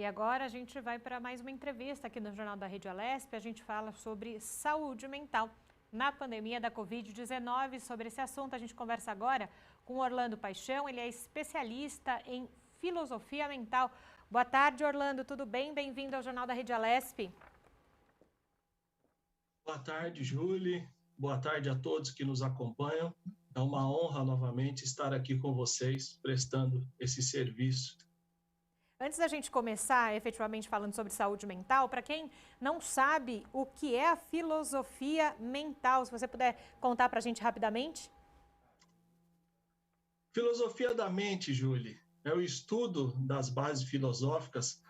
E agora a gente vai para mais uma entrevista aqui no Jornal da Rede Alesp. A gente fala sobre saúde mental na pandemia da Covid-19. Sobre esse assunto a gente conversa agora com Orlando Paixão. Ele é especialista em filosofia mental. Boa tarde, Orlando. Tudo bem? Bem-vindo ao Jornal da Rede Alesp. Boa tarde, Júlia. Boa tarde a todos que nos acompanham. É uma honra novamente estar aqui com vocês, prestando esse serviço. Antes da gente começar efetivamente falando sobre saúde mental, para quem não sabe o que é a filosofia mental, se você puder contar para a gente rapidamente. Filosofia da mente, Júlia, é o estudo das bases filosóficas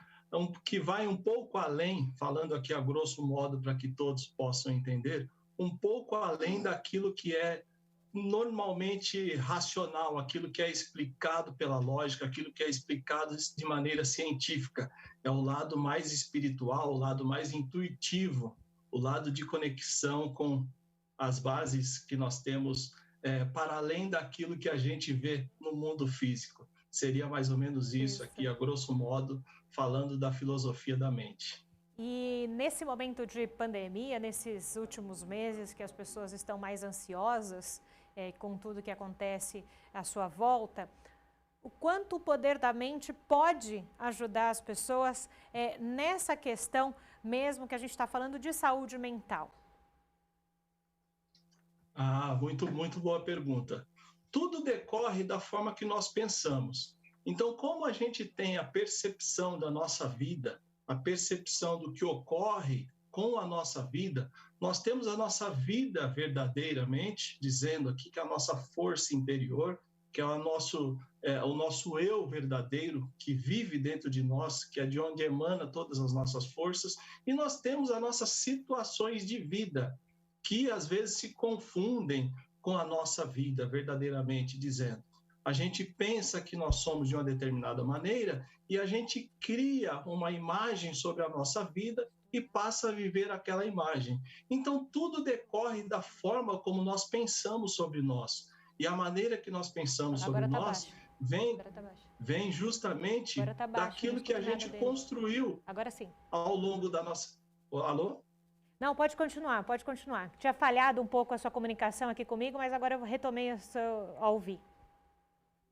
que vai um pouco além, falando aqui a grosso modo para que todos possam entender, um pouco além daquilo que é normalmente racional, aquilo que é explicado pela lógica, aquilo que é explicado de maneira científica. É o lado mais espiritual, o lado mais intuitivo, o lado de conexão com as bases que nós temos para além daquilo que a gente vê no mundo físico. Seria mais ou menos isso aqui, a grosso modo, falando da filosofia da mente. E nesse momento de pandemia, nesses últimos meses que as pessoas estão mais ansiosas com tudo que acontece à sua volta, o quanto o poder da mente pode ajudar as pessoas nessa questão mesmo que a gente está falando de saúde mental? Muito boa pergunta. Tudo decorre da forma que nós pensamos. Então, como a gente tem a percepção da nossa vida, a percepção do que ocorre com a nossa vida, nós temos a nossa vida verdadeiramente, dizendo aqui que a nossa força interior, que é o nosso eu verdadeiro, que vive dentro de nós, que é de onde emana todas as nossas forças, e nós temos as nossas situações de vida, que às vezes se confundem com a nossa vida, verdadeiramente dizendo. A gente pensa que nós somos de uma determinada maneira e a gente cria uma imagem sobre a nossa vida e passa a viver aquela imagem. Então, tudo decorre da forma como nós pensamos sobre nós. E a maneira que nós pensamos sobre nós vem justamente daquilo que a gente construiu ao longo da nossa... Alô? Não, pode continuar, pode continuar. Tinha falhado um pouco a sua comunicação aqui comigo, mas agora eu retomei a ouvir.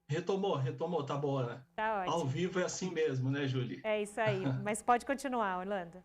Retomou, tá boa, né? Tá ótimo. Ao vivo é assim mesmo, né, Julie? É isso aí, mas pode continuar, Orlando.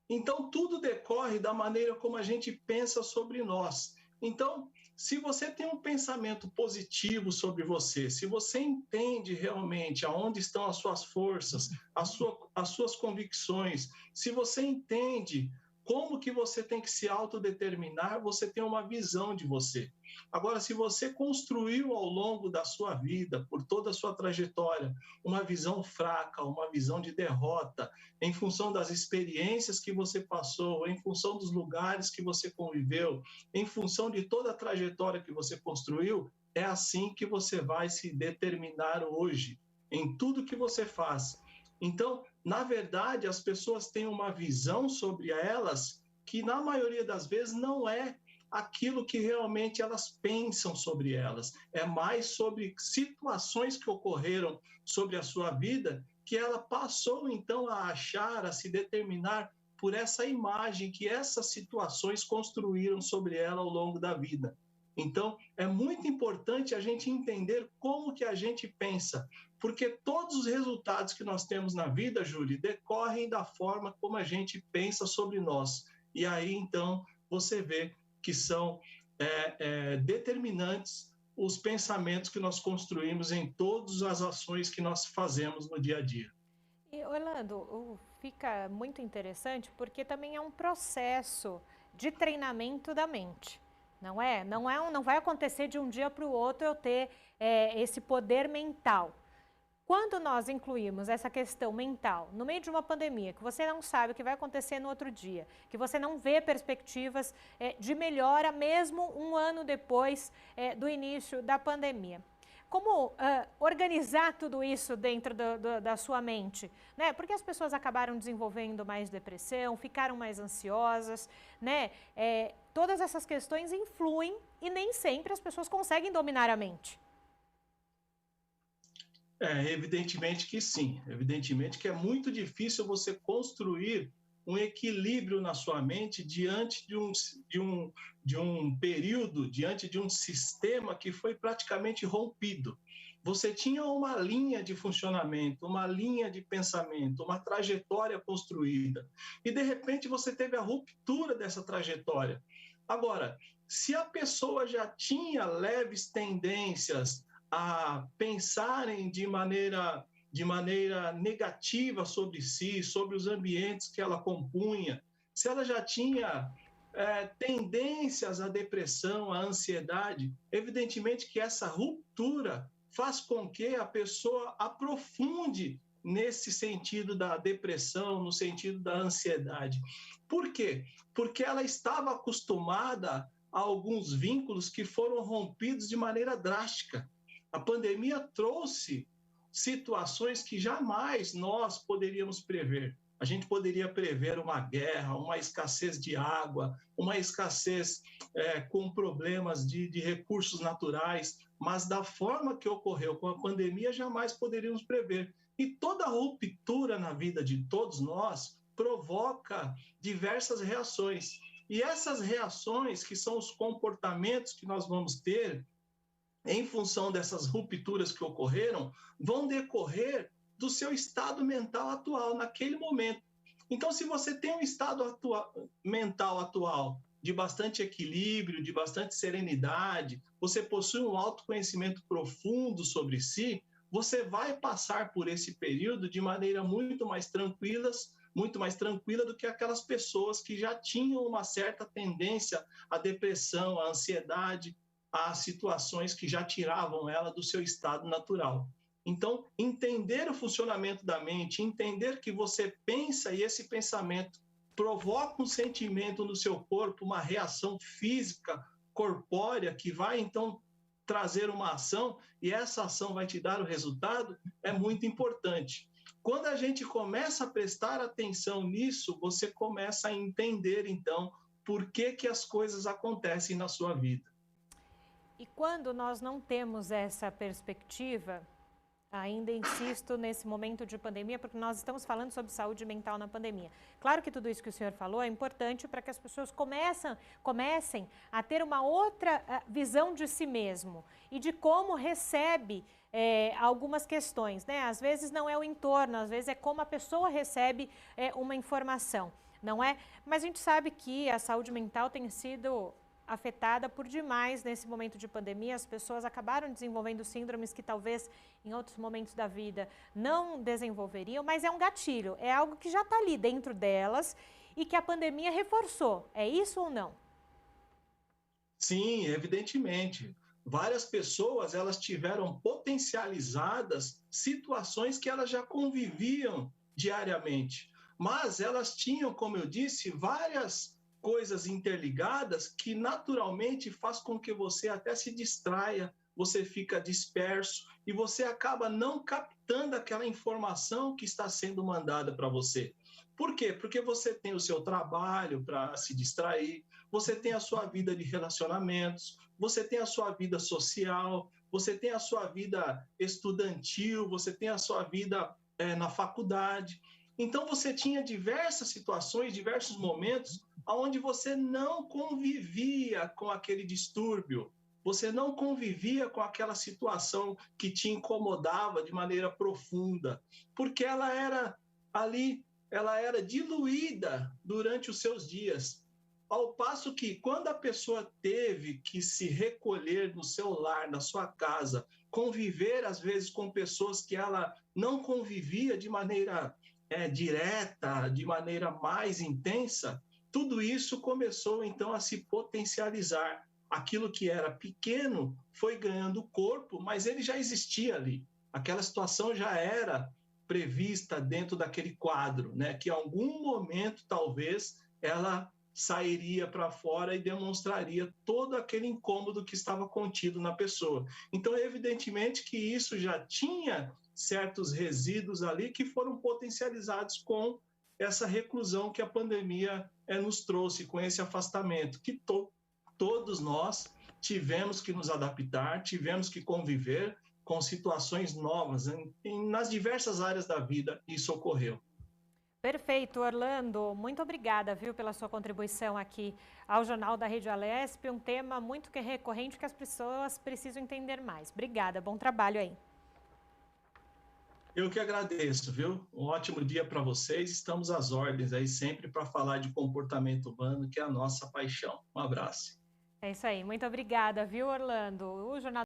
Então, tudo decorre da maneira como a gente pensa sobre nós. Então, se você tem um pensamento positivo sobre você, se você entende realmente aonde estão as suas forças, as suas convicções, se você entende como que você tem que se autodeterminar, você tem uma visão de você. Agora, se você construiu ao longo da sua vida, por toda a sua trajetória, uma visão fraca, uma visão de derrota, em função das experiências que você passou, em função dos lugares que você conviveu, em função de toda a trajetória que você construiu, é assim que você vai se determinar hoje, em tudo que você faz. Então, na verdade, as pessoas têm uma visão sobre elas que, na maioria das vezes, não é aquilo que realmente elas pensam sobre elas. É mais sobre situações que ocorreram sobre a sua vida que ela passou, então, a achar, a se determinar por essa imagem que essas situações construíram sobre ela ao longo da vida. Então, é muito importante a gente entender como que a gente pensa, porque todos os resultados que nós temos na vida, Júlia, decorrem da forma como a gente pensa sobre nós. E aí, então, você vê que são determinantes os pensamentos que nós construímos em todas as ações que nós fazemos no dia a dia. E, Orlando, fica muito interessante porque também é um processo de treinamento da mente. Não é? Não vai acontecer de um dia para o outro eu ter esse poder mental. Quando nós incluímos essa questão mental no meio de uma pandemia, que você não sabe o que vai acontecer no outro dia, que você não vê perspectivas de melhora mesmo um ano depois do início da pandemia. Como organizar tudo isso dentro da sua mente? Né? Porque as pessoas acabaram desenvolvendo mais depressão, ficaram mais ansiosas, né? Todas essas questões influem e nem sempre as pessoas conseguem dominar a mente. Evidentemente que sim, evidentemente que é muito difícil você construir um equilíbrio na sua mente diante de um período, diante de um sistema que foi praticamente rompido. Você tinha uma linha de funcionamento, uma linha de pensamento, uma trajetória construída, e de repente você teve a ruptura dessa trajetória. Agora, se a pessoa já tinha leves tendências a pensarem de maneira negativa sobre si, sobre os ambientes que ela compunha, se ela já tinha tendências à depressão, à ansiedade, evidentemente que essa ruptura faz com que a pessoa aprofunde nesse sentido da depressão, no sentido da ansiedade. Por quê? Porque ela estava acostumada a alguns vínculos que foram rompidos de maneira drástica. A pandemia trouxe situações que jamais nós poderíamos prever. A gente poderia prever uma guerra, uma escassez de água, uma escassez com problemas de recursos naturais, mas da forma que ocorreu com a pandemia, jamais poderíamos prever. E toda ruptura na vida de todos nós provoca diversas reações. E essas reações, que são os comportamentos que nós vamos ter em função dessas rupturas que ocorreram, vão decorrer do seu estado mental atual naquele momento. Então, se você tem um estado mental atual de bastante equilíbrio, de bastante serenidade, você possui um autoconhecimento profundo sobre si, você vai passar por esse período de maneira muito mais tranquila do que aquelas pessoas que já tinham uma certa tendência à depressão, à ansiedade, a situações que já tiravam ela do seu estado natural. Então, entender o funcionamento da mente, entender que você pensa e esse pensamento provoca um sentimento no seu corpo, uma reação física, corpórea, que vai então trazer uma ação e essa ação vai te dar o resultado, é muito importante. Quando a gente começa a prestar atenção nisso, você começa a entender, então, por que as coisas acontecem na sua vida. E quando nós não temos essa perspectiva, ainda insisto nesse momento de pandemia, porque nós estamos falando sobre saúde mental na pandemia. Claro que tudo isso que o senhor falou é importante para que as pessoas comecem a ter uma outra visão de si mesmo e de como recebe algumas questões, né? Às vezes não é o entorno, às vezes é como a pessoa recebe uma informação, não é? Mas a gente sabe que a saúde mental tem sido afetada por demais nesse momento de pandemia. As pessoas acabaram desenvolvendo síndromes que talvez em outros momentos da vida não desenvolveriam, mas é um gatilho, é algo que já está ali dentro delas e que a pandemia reforçou. É isso ou não? Sim, evidentemente. Várias pessoas, elas tiveram potencializadas situações que elas já conviviam diariamente, mas elas tinham, como eu disse, várias coisas interligadas que naturalmente faz com que você até se distraia, você fica disperso e você acaba não captando aquela informação que está sendo mandada para você. Por quê? Porque você tem o seu trabalho para se distrair, você tem a sua vida de relacionamentos, você tem a sua vida social, você tem a sua vida estudantil, você tem a sua vida na faculdade. Então você tinha diversas situações, diversos momentos onde você não convivia com aquele distúrbio, você não convivia com aquela situação que te incomodava de maneira profunda, porque ela era ali, ela era diluída durante os seus dias. Ao passo que, quando a pessoa teve que se recolher no seu lar, na sua casa, conviver, às vezes, com pessoas que ela não convivia de maneira direta, de maneira mais intensa, tudo isso começou, então, a se potencializar. Aquilo que era pequeno foi ganhando corpo, mas ele já existia ali. Aquela situação já era prevista dentro daquele quadro, né? Que em algum momento, talvez, ela sairia para fora e demonstraria todo aquele incômodo que estava contido na pessoa. Então, evidentemente que isso já tinha certos resíduos ali que foram potencializados com essa reclusão que a pandemia nos trouxe, com esse afastamento, que todos nós tivemos que nos adaptar, tivemos que conviver, com situações novas, nas diversas áreas da vida, isso ocorreu. Perfeito, Orlando. Muito obrigada, viu, pela sua contribuição aqui ao Jornal da Rede Alesp, um tema muito recorrente que as pessoas precisam entender mais. Obrigada, bom trabalho aí. Eu que agradeço, viu? Um ótimo dia para vocês. Estamos às ordens aí sempre para falar de comportamento humano, que é a nossa paixão. Um abraço. É isso aí, muito obrigada, viu, Orlando? O Jornal